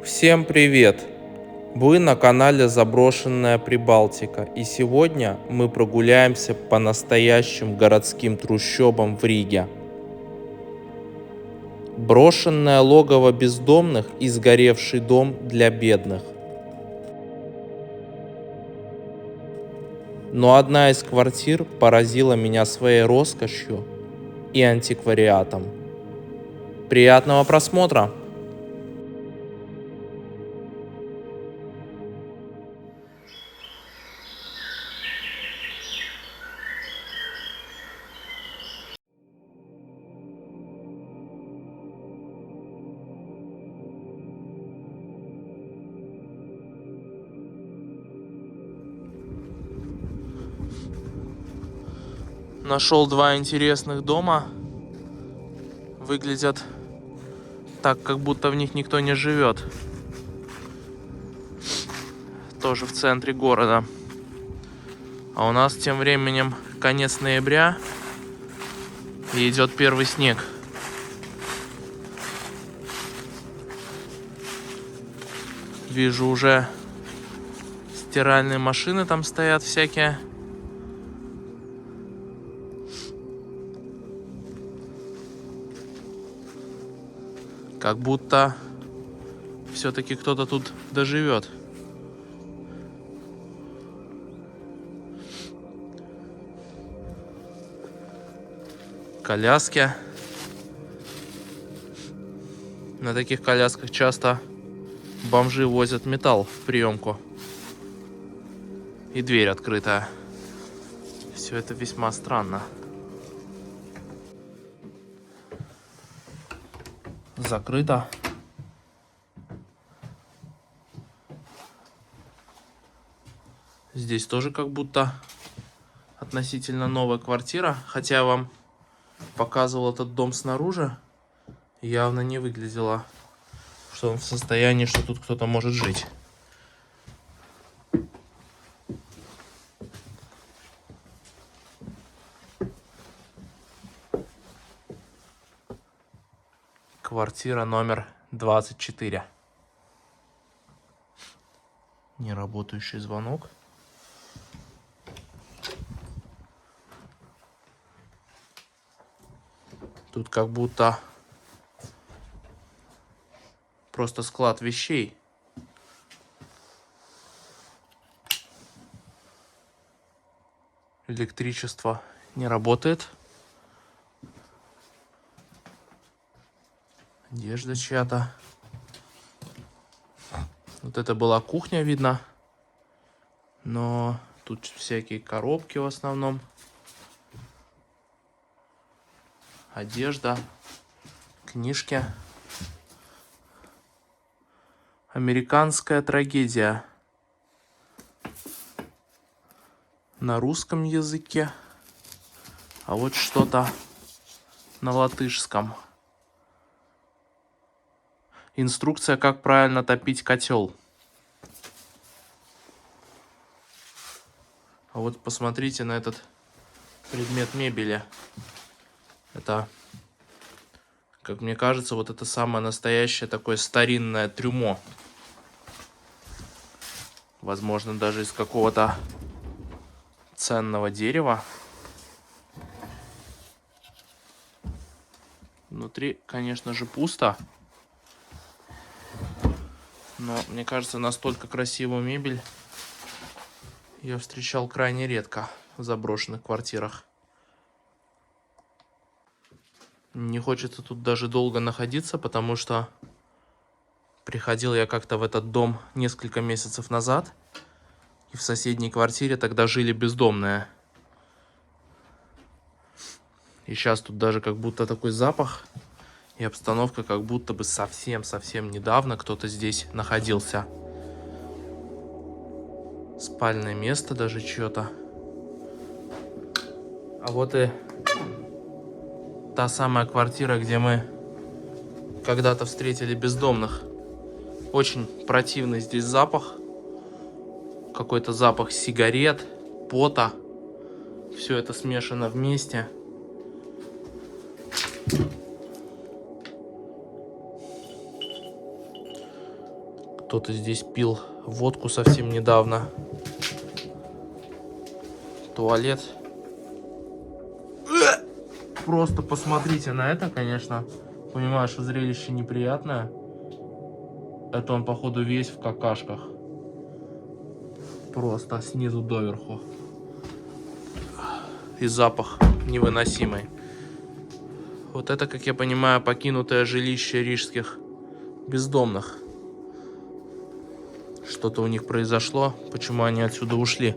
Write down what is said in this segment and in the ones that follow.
Всем привет! Вы на канале Заброшенная Прибалтика, и сегодня мы прогуляемся по настоящим городским трущобам в Риге. Брошенное логово бездомных и сгоревший дом для бедных. Но одна из квартир поразила меня своей роскошью и антиквариатом. Приятного просмотра! Нашел два интересных дома. Выглядят так, как будто в них никто не живет. Тоже в центре города. А у нас тем временем конец ноября и идет первый снег. Вижу, уже стиральные машины там стоят всякие. Как будто все-таки кто-то тут доживет. Коляски. На таких колясках часто бомжи возят металл в приемку. И дверь открытая. Все это весьма странно. Закрыто. Здесь тоже как будто относительно новая квартира. Хотя я вам показывал этот дом снаружи. Явно не выглядело, что он в состоянии, что тут кто-то может жить. Квартира номер 24. Неработающий звонок. Тут как будто просто склад вещей. Электричество не работает. Одежда чья-то. Вот это была кухня, видно. Но тут всякие коробки в основном. Одежда. Книжки. Американская трагедия. На русском языке. А вот что-то на латышском. Инструкция, как правильно топить котел. А вот посмотрите на этот предмет мебели. Это, как мне кажется, вот это самое настоящее такое старинное трюмо. Возможно, даже из какого-то ценного дерева. Внутри, конечно же, пусто. Но, мне кажется, настолько красивую мебель я встречал крайне редко в заброшенных квартирах. Не хочется тут даже долго находиться, потому что приходил я как-то в этот дом несколько месяцев назад. И в соседней квартире тогда жили бездомные. И сейчас тут даже как будто такой запах. И обстановка, как будто бы совсем-совсем недавно кто-то здесь находился. Спальное место даже чье-то. А вот и та самая квартира, где мы когда-то встретили бездомных. Очень противный здесь запах. Какой-то запах сигарет, пота. Все это смешано вместе. Кто-то здесь пил водку совсем недавно. Туалет. Просто посмотрите на это, конечно. Понимаю, что зрелище неприятное. Это он, походу, весь в какашках. Просто снизу доверху. И запах невыносимый. Вот это, как я понимаю, покинутое жилище рижских бездомных. Что-то у них произошло. Почему они отсюда ушли?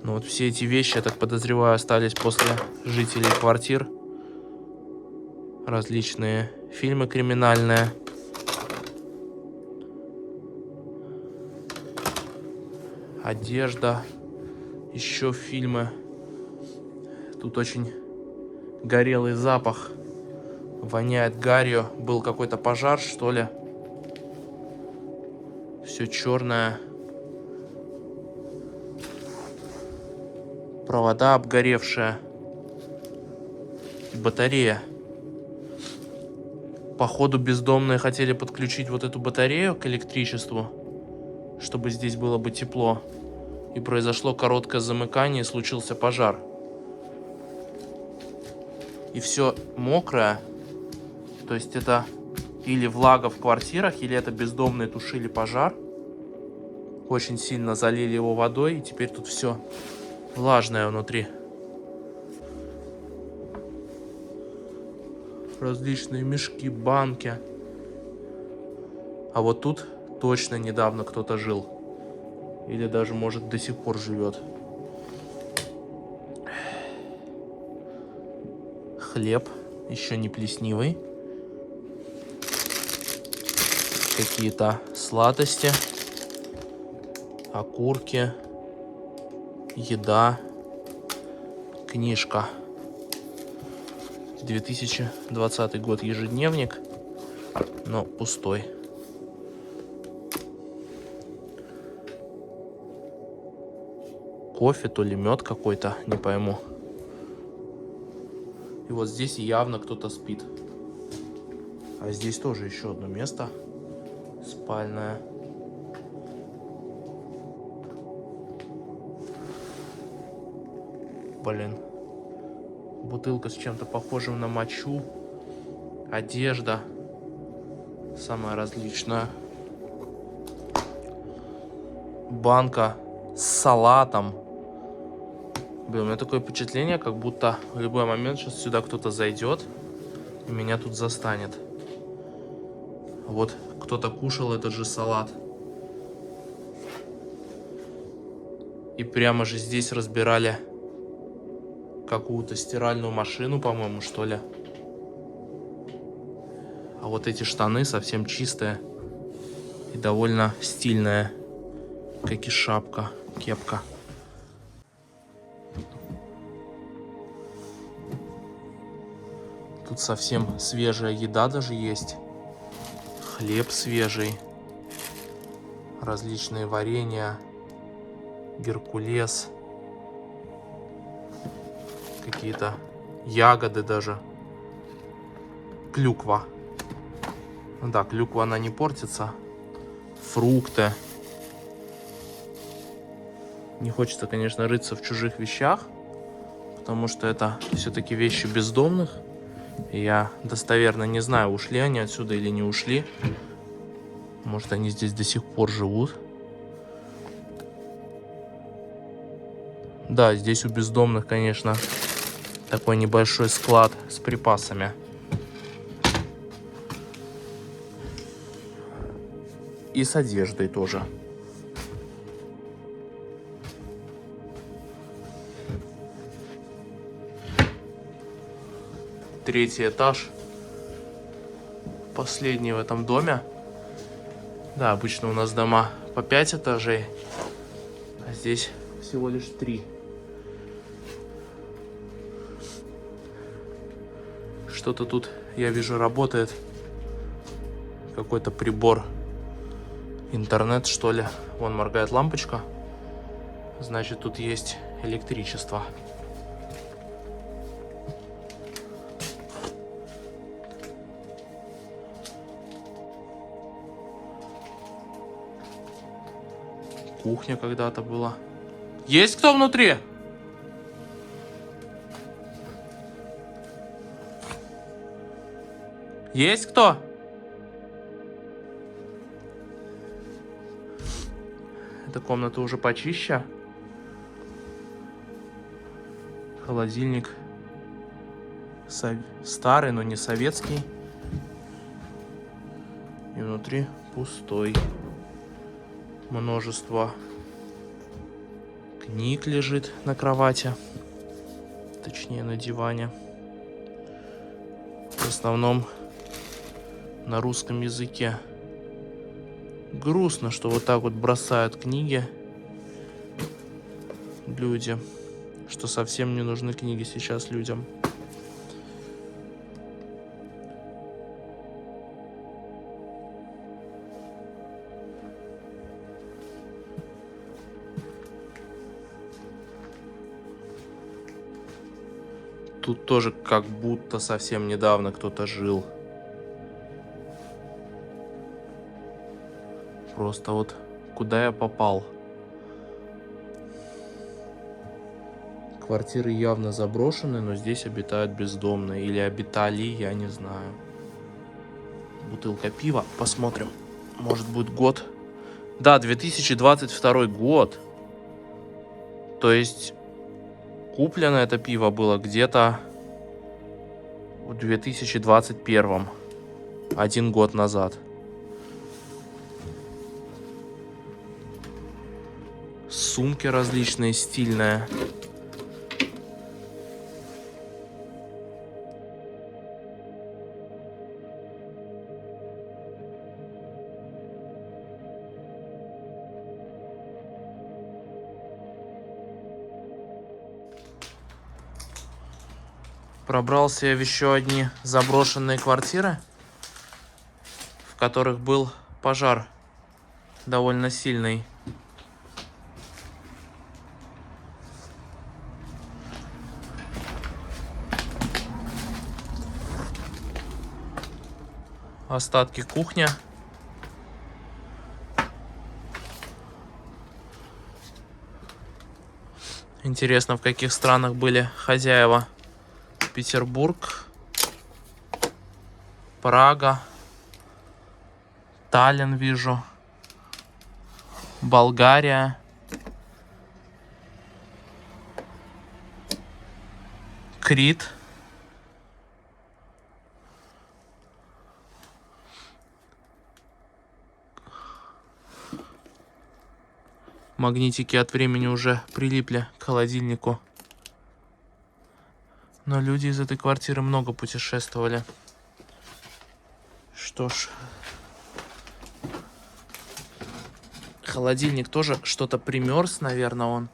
Ну вот все эти вещи, я так подозреваю, остались после жителей квартир. Различные фильмы криминальные. Одежда. Еще фильмы. Тут очень горелый запах. Воняет гарью. Был какой-то пожар, что ли. Все черное. Провода обгоревшие. Батарея. Походу, бездомные хотели подключить вот эту батарею к электричеству, чтобы здесь было бы тепло. И произошло короткое замыкание, и случился пожар. И все мокрое. То есть это или влага в квартирах, или это бездомные тушили пожар. Очень сильно залили его водой, и теперь тут все влажное внутри. Различные мешки, банки. А вот тут точно недавно кто-то жил. Или даже, может, до сих пор живет. Хлеб, еще не плесневый. Какие-то сладости. Окурки. Еда. Книжка. 2020 год, ежедневник, но пустой. Кофе, то ли мед какой-то, не пойму. И вот здесь явно кто-то спит. А здесь тоже еще одно место спальное. Блин. Бутылка с чем-то похожим на мочу. Одежда. Самая различная. Банка с салатом. Блин, у меня такое впечатление, как будто в любой момент сейчас сюда кто-то зайдет и меня тут застанет. Вот кто-то кушал этот же салат. И прямо же здесь разбирали какую-то стиральную машину, по-моему, что ли. А вот эти штаны совсем чистые и довольно стильные, как и шапка, кепка. Тут совсем свежая еда даже есть. Хлеб свежий. Различные варенья. Геркулес. Какие-то ягоды даже. Клюква. Да, клюква, она не портится. Фрукты. Не хочется, конечно, рыться в чужих вещах, потому что это все-таки вещи бездомных. И я достоверно не знаю, ушли они отсюда или не ушли. Может, они здесь до сих пор живут. Да, здесь у бездомных, конечно, такой небольшой склад с припасами. И с одеждой тоже. Третий этаж. Последний в этом доме. Да, обычно у нас дома по 5 этажей. А здесь всего лишь 3. Что-то тут, я вижу, работает. Какой-то прибор. Интернет, что ли. Вон моргает лампочка. Значит, тут есть электричество. кухня когда-то была. Есть кто внутри? Есть кто? Эта комната уже почище. Холодильник старый, но не советский. И внутри пустой. Множество книг лежит на кровати. Точнее, на диване. В основном на русском языке. Грустно, что вот так вот бросают книги люди. Что совсем не нужны книги сейчас людям. Тут тоже как будто совсем недавно кто-то жил. Просто вот куда я попал. Квартиры явно заброшены, но здесь обитают бездомные. Или обитали, я не знаю. Бутылка пива. Посмотрим. Может будет год. Да, 2022 год. То есть куплено это пиво было где-то в 2021. 1 год назад. Сумки различные, стильные. Пробрался я в еще одни заброшенные квартиры, в которых был пожар довольно сильный. Остатки кухни. Интересно, в каких странах были хозяева. Петербург, Прага, Таллин вижу, Болгария, Крит. Магнитики от времени уже прилипли к холодильнику. Но люди из этой квартиры много путешествовали. Что ж. Холодильник тоже что-то примерз, наверное, он.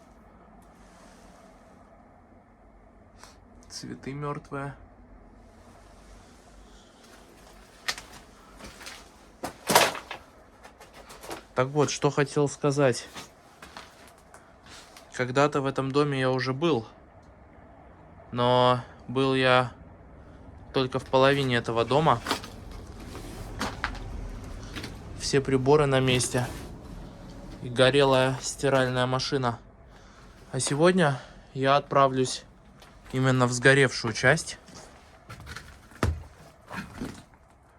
Цветы мертвые. Так вот, что хотел сказать. Когда-то в этом доме я уже был. Но был я только в половине этого дома. Все приборы на месте. И горелая стиральная машина. А сегодня я отправлюсь именно в сгоревшую часть.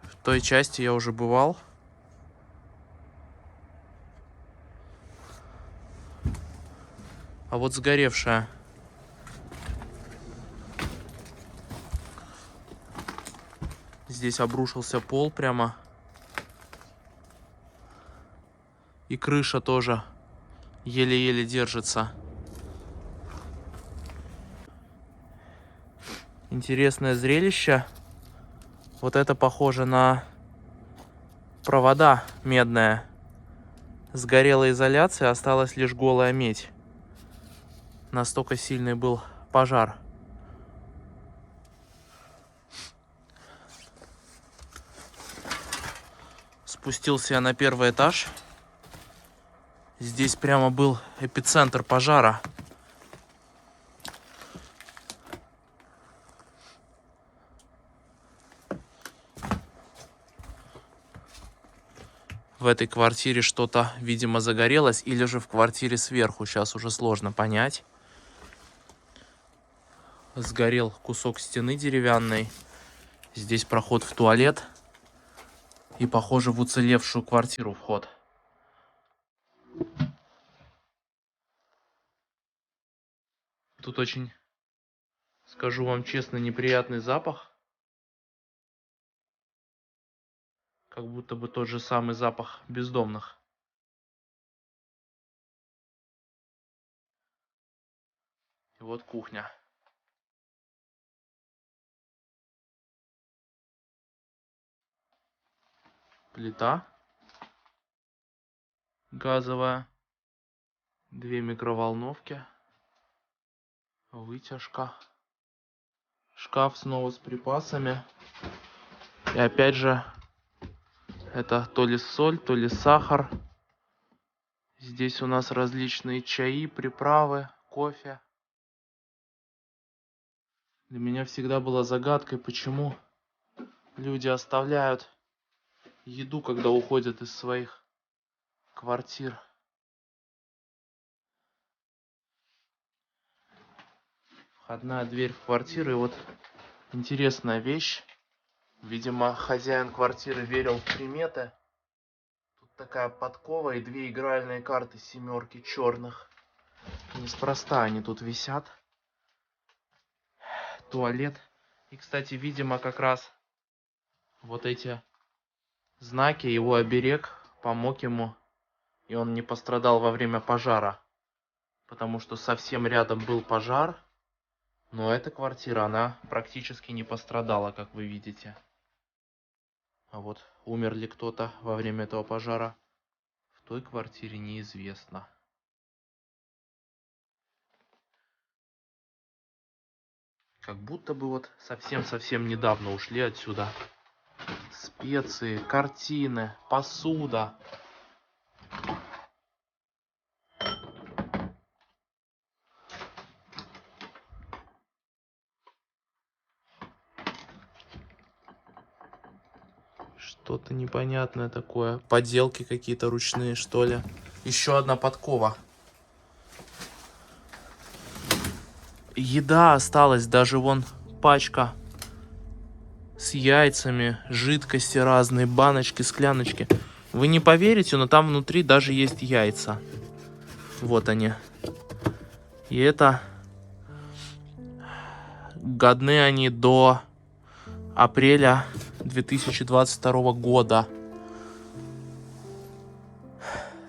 В той части я уже бывал. А вот сгоревшая. Здесь обрушился пол прямо. И крыша тоже еле-еле держится. Интересное зрелище. Вот это похоже на провода медные. Сгорела изоляция, осталась лишь голая медь. Настолько сильный был пожар. Спустился я на первый этаж. Здесь прямо был эпицентр пожара. в этой квартире что-то, видимо, загорелось, или же в квартире сверху. Сейчас уже сложно понять. Сгорел кусок стены деревянной. Здесь проход в туалет. И, похоже, в уцелевшую квартиру вход. Тут очень, скажу вам честно, неприятный запах. Как будто бы тот же самый запах бездомных. И вот кухня. Плита газовая. 2 микроволновки. Вытяжка. Шкаф снова с припасами. И опять же, это то ли соль, то ли сахар. Здесь у нас различные чаи, приправы, кофе. Для меня всегда была загадкой, почему люди оставляют еду, когда уходят из своих квартир. Входная дверь в квартиру. И вот интересная вещь. Видимо, хозяин квартиры верил в приметы. Тут такая подкова и 2 игральные карты семерки черных. Неспроста они тут висят. Туалет. И, кстати, видимо, как раз вот эти знаки, его оберег, помог ему. И он не пострадал во время пожара. Потому что совсем рядом был пожар. Но эта квартира, она практически не пострадала, как вы видите. А вот умер ли кто-то во время этого пожара, в той квартире неизвестно. Как будто бы вот совсем-совсем недавно ушли отсюда. Специи, картины, посуда. Что-то непонятное такое. Поделки какие-то ручные, что ли. Еще одна подкова. Еда осталась, даже вон пачка с яйцами, жидкости разные, баночки, скляночки. Вы не поверите, но там внутри даже есть яйца. Вот они. И это... годны они до апреля 2022 года.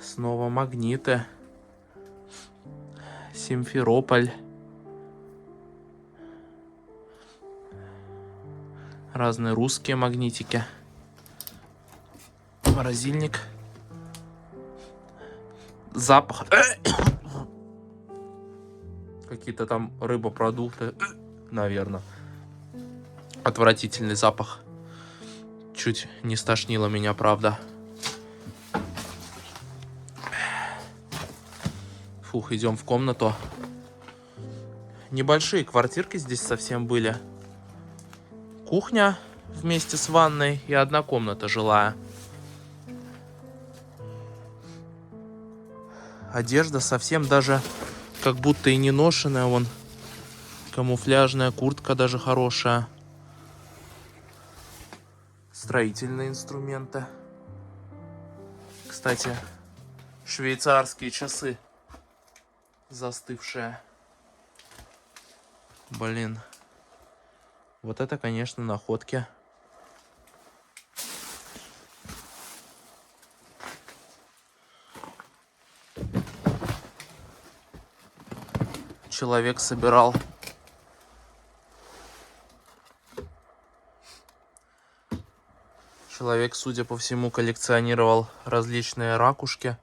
Снова магниты. Симферополь. Разные русские магнитики. Морозильник. Запах. Какие-то там рыбопродукты. Наверное. Отвратительный запах. Чуть не стошнило меня, правда. Фух, идем в комнату. Небольшие квартирки здесь совсем были. Кухня вместе с ванной и одна комната жилая. Одежда совсем даже как будто и не ношеная. Вон камуфляжная куртка даже хорошая. Строительные инструменты. Кстати, швейцарские часы застывшие. Блин. Вот это, конечно, находки. Человек собирал Человек, судя по всему, коллекционировал различные ракушки.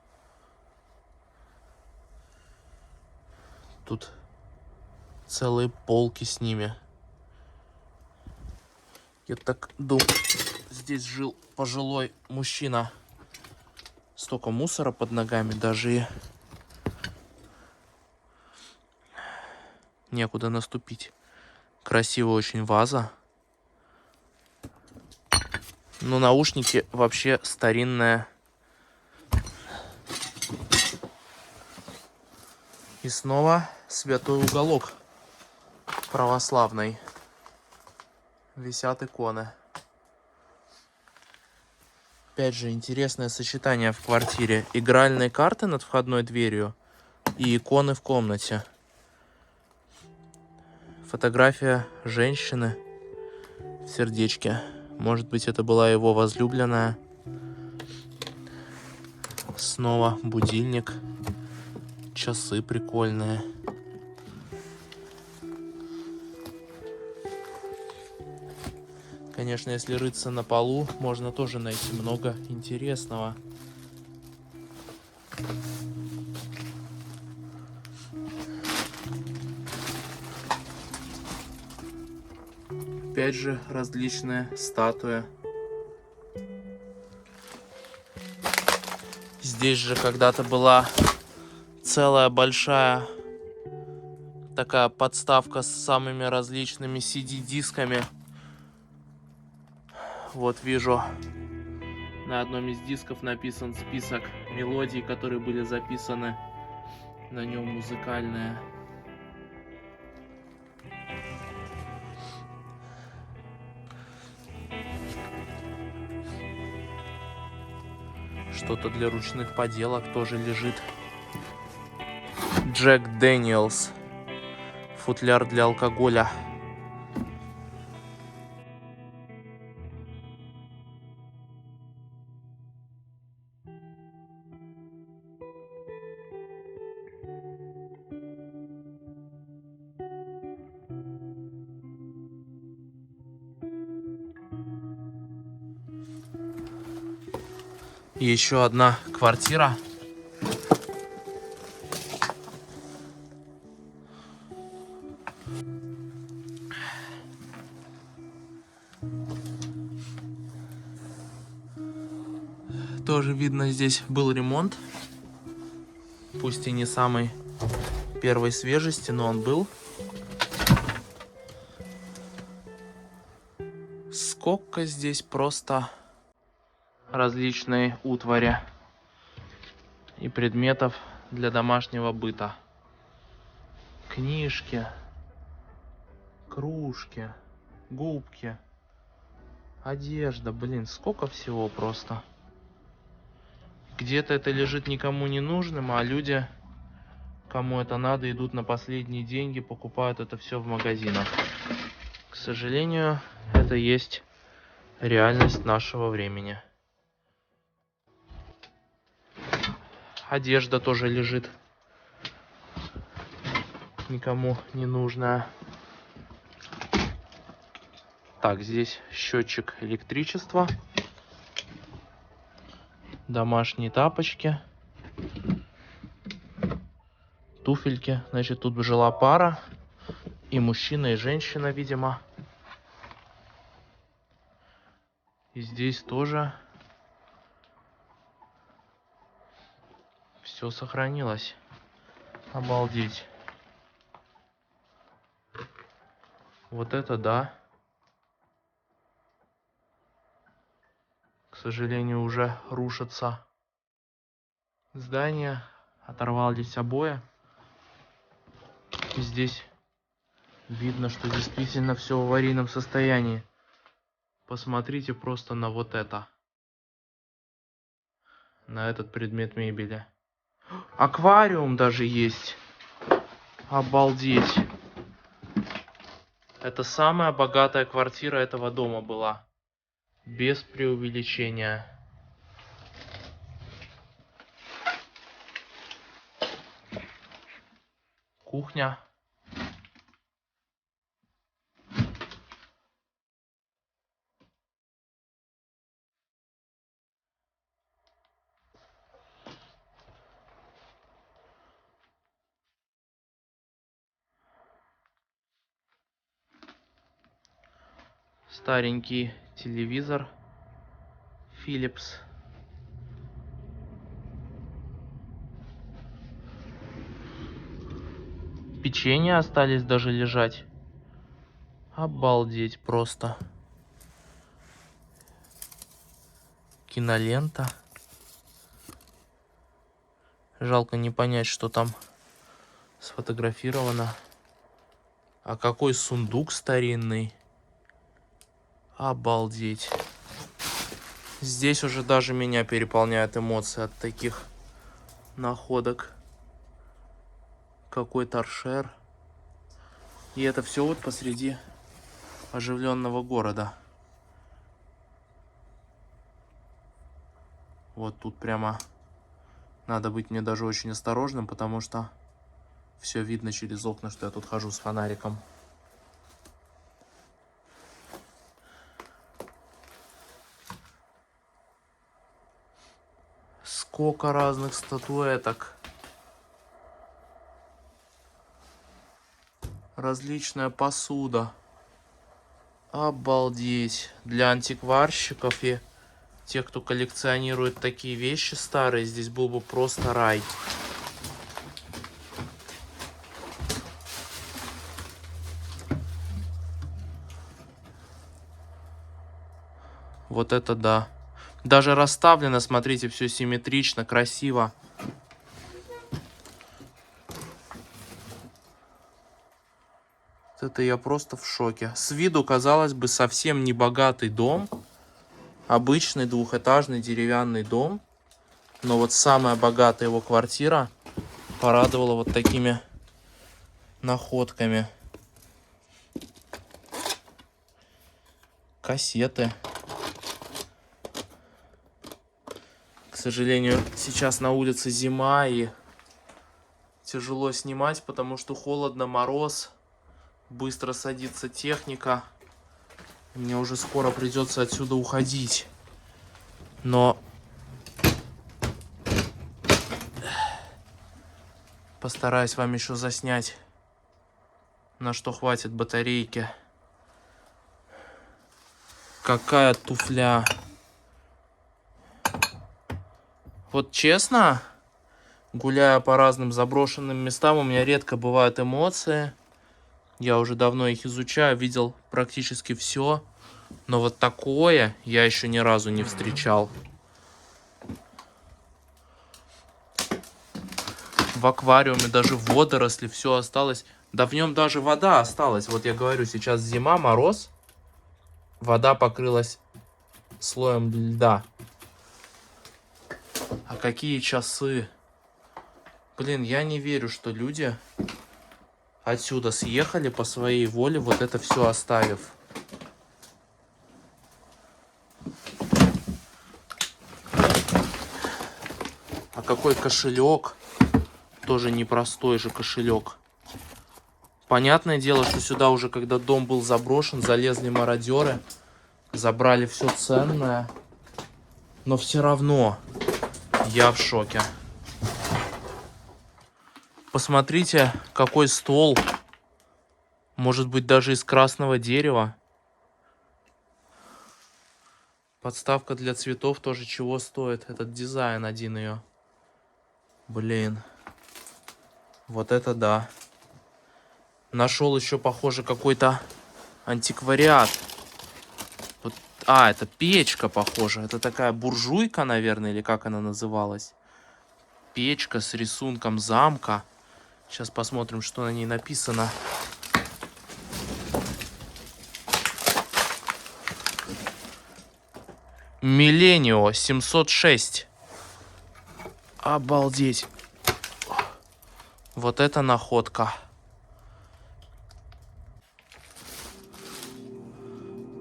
Тут целые полки с ними. Я так думаю, здесь жил пожилой мужчина. Столько мусора под ногами, даже и некуда наступить. Красивая очень ваза. Но наушники вообще старинная И снова святой уголок православный. Висят иконы. Опять же, интересное сочетание в квартире. Игральные карты над входной дверью и иконы в комнате. Фотография женщины в сердечке. Может быть, это была его возлюбленная. Снова будильник. Часы прикольные. Конечно, если рыться на полу, можно тоже найти много интересного. Опять же, различные статуи. Здесь же когда-то была целая большая такая подставка с самыми различными CD-дисками. Вот вижу, на одном из дисков написан список мелодий, которые были записаны на нем, музыкальные. Что-то для ручных поделок тоже лежит. Джек Дэниелс. Футляр для алкоголя. Еще одна квартира. Тоже видно, здесь был ремонт. Пусть и не самый первой свежести, но он был. Сколько здесь просто различной утвари и предметов для домашнего быта. Книжки, кружки, губки, одежда. Блин, сколько всего просто. Где-то это лежит никому не нужным, а люди, кому это надо, идут на последние деньги, покупают это все в магазинах. К сожалению, это есть реальность нашего времени. Одежда тоже лежит никому не нужная. Так, здесь счетчик электричества. Домашние тапочки. Туфельки. Значит, тут жила пара. И мужчина, и женщина, видимо. И здесь тоже все сохранилось. Обалдеть. Вот это да. К сожалению, уже рушится здание. Оторвались обои. И здесь видно, что действительно все в аварийном состоянии. Посмотрите просто на вот это. На этот предмет мебели. Аквариум даже есть. Обалдеть. Это самая богатая квартира этого дома была. Без преувеличения. Кухня. Старенький телевизор Philips. Печенья остались даже лежать. Обалдеть просто. Кинолента. Жалко не понять, что там сфотографировано. А какой сундук старинный. Обалдеть. Здесь уже даже меня переполняют эмоции от таких находок. Какой торшер. И это все вот посреди оживленного города. Вот тут прямо надо быть мне даже очень осторожным, потому что все видно через окна, что я тут хожу с фонариком. Сколько разных статуэток. Различная посуда. Обалдеть. Для антикварщиков и тех, кто коллекционирует такие вещи старые, здесь был бы просто рай. Вот это да. Даже расставлено, смотрите, все симметрично, красиво. Это я просто в шоке. С виду, казалось бы, совсем не богатый дом. Обычный двухэтажный деревянный дом. Но вот самая богатая его квартира порадовала вот такими находками. Кассеты. К сожалению, сейчас на улице зима и тяжело снимать, потому что холодно, мороз. Быстро садится техника. Мне уже скоро придется отсюда уходить. Но постараюсь вам еще заснять, на что хватит батарейки. Какая туфля. Вот честно, гуляя по разным заброшенным местам, у меня редко бывают эмоции. Я уже давно их изучаю, видел практически все. Но вот такое я еще ни разу не встречал. В аквариуме даже водоросли, все осталось. Да в нем даже вода осталась. Вот я говорю, сейчас зима, мороз. Вода покрылась слоем льда. А какие часы? Блин, я не верю, что люди отсюда съехали по своей воле, вот это все оставив. А какой кошелек? Тоже непростой же кошелек. Понятное дело, что сюда уже, когда дом был заброшен, залезли мародеры, забрали все ценное. Но все равно я в шоке. Посмотрите, какой стол. Может быть, даже из красного дерева. Подставка для цветов тоже чего стоит. Этот дизайн один ее. Блин. Вот это да. Нашел еще, похоже, какой-то антиквариат. Вот, это печка, похоже. Это такая буржуйка, наверное, или как она называлась. Печка с рисунком замка. Сейчас посмотрим, что на ней написано. Милленио 706. Обалдеть. Вот это находка.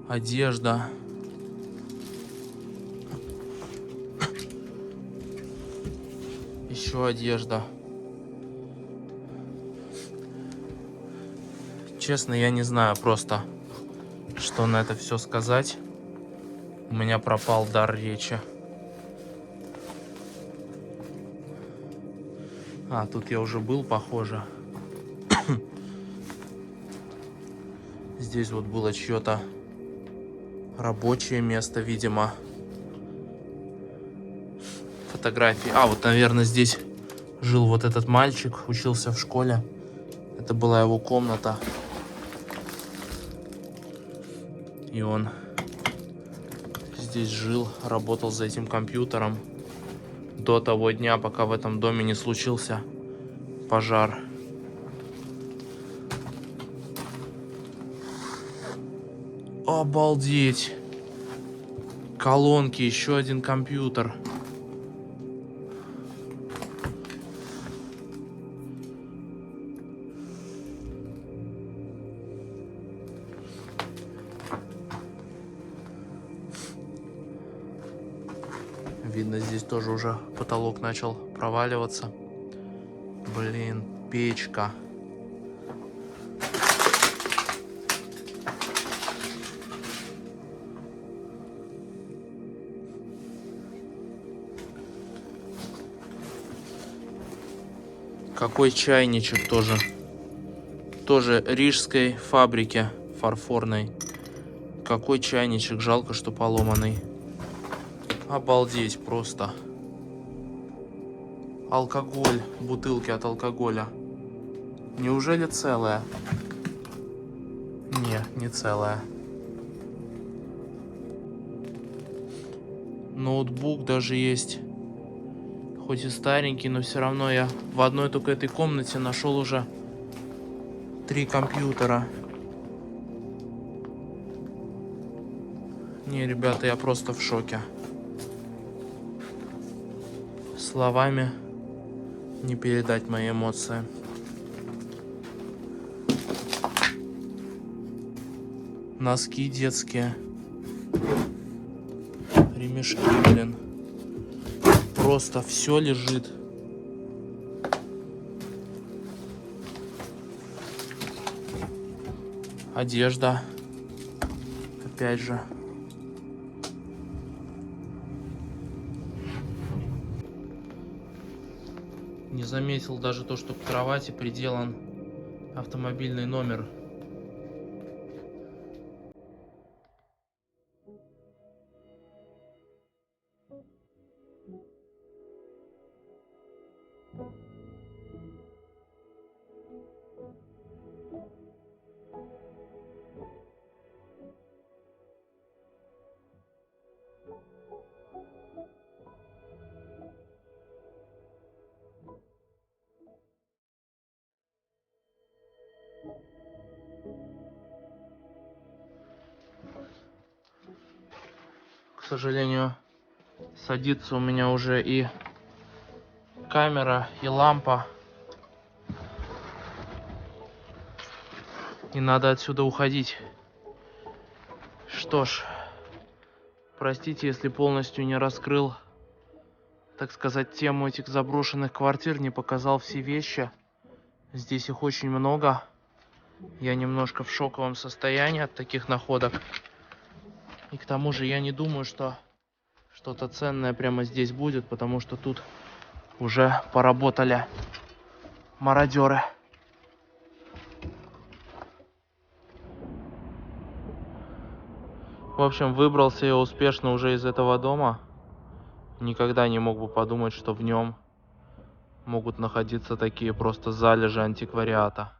Одежда. Еще одежда. Честно, я не знаю просто, что на это все сказать. У меня пропал дар речи. Тут я уже был, похоже. Здесь вот было чье-то рабочее место, видимо. Фотографии. Вот, наверное, здесь жил вот этот мальчик, учился в школе. Это была его комната. И он здесь жил, работал за этим компьютером до того дня, пока в этом доме не случился пожар. Обалдеть. Колонки, еще один компьютер. Видно, здесь тоже уже потолок начал проваливаться. Блин, печка. Какой чайничек тоже. Тоже рижской фабрики фарфорной. Какой чайничек, жалко, что поломанный. Обалдеть просто. Алкоголь, бутылки от алкоголя. Неужели целая? Не целая. Ноутбук даже есть. Хоть и старенький, но все равно я в одной только этой комнате нашел уже 3 компьютера. Не, ребята, я просто в шоке. Словами не передать мои эмоции. Носки детские. Ремешки, блин. Просто все лежит. Одежда. Опять же. Не заметил даже то, что к кровати приделан автомобильный номер. К сожалению, садится у меня уже и камера, и лампа. И надо отсюда уходить. Что ж, простите, если полностью не раскрыл, так сказать, тему этих заброшенных квартир, не показал все вещи. Здесь их очень много. Я немножко в шоковом состоянии от таких находок. И к тому же я не думаю, что что-то ценное прямо здесь будет, потому что тут уже поработали мародеры. В общем, выбрался я успешно уже из этого дома. Никогда не мог бы подумать, что в нем могут находиться такие просто залежи антиквариата.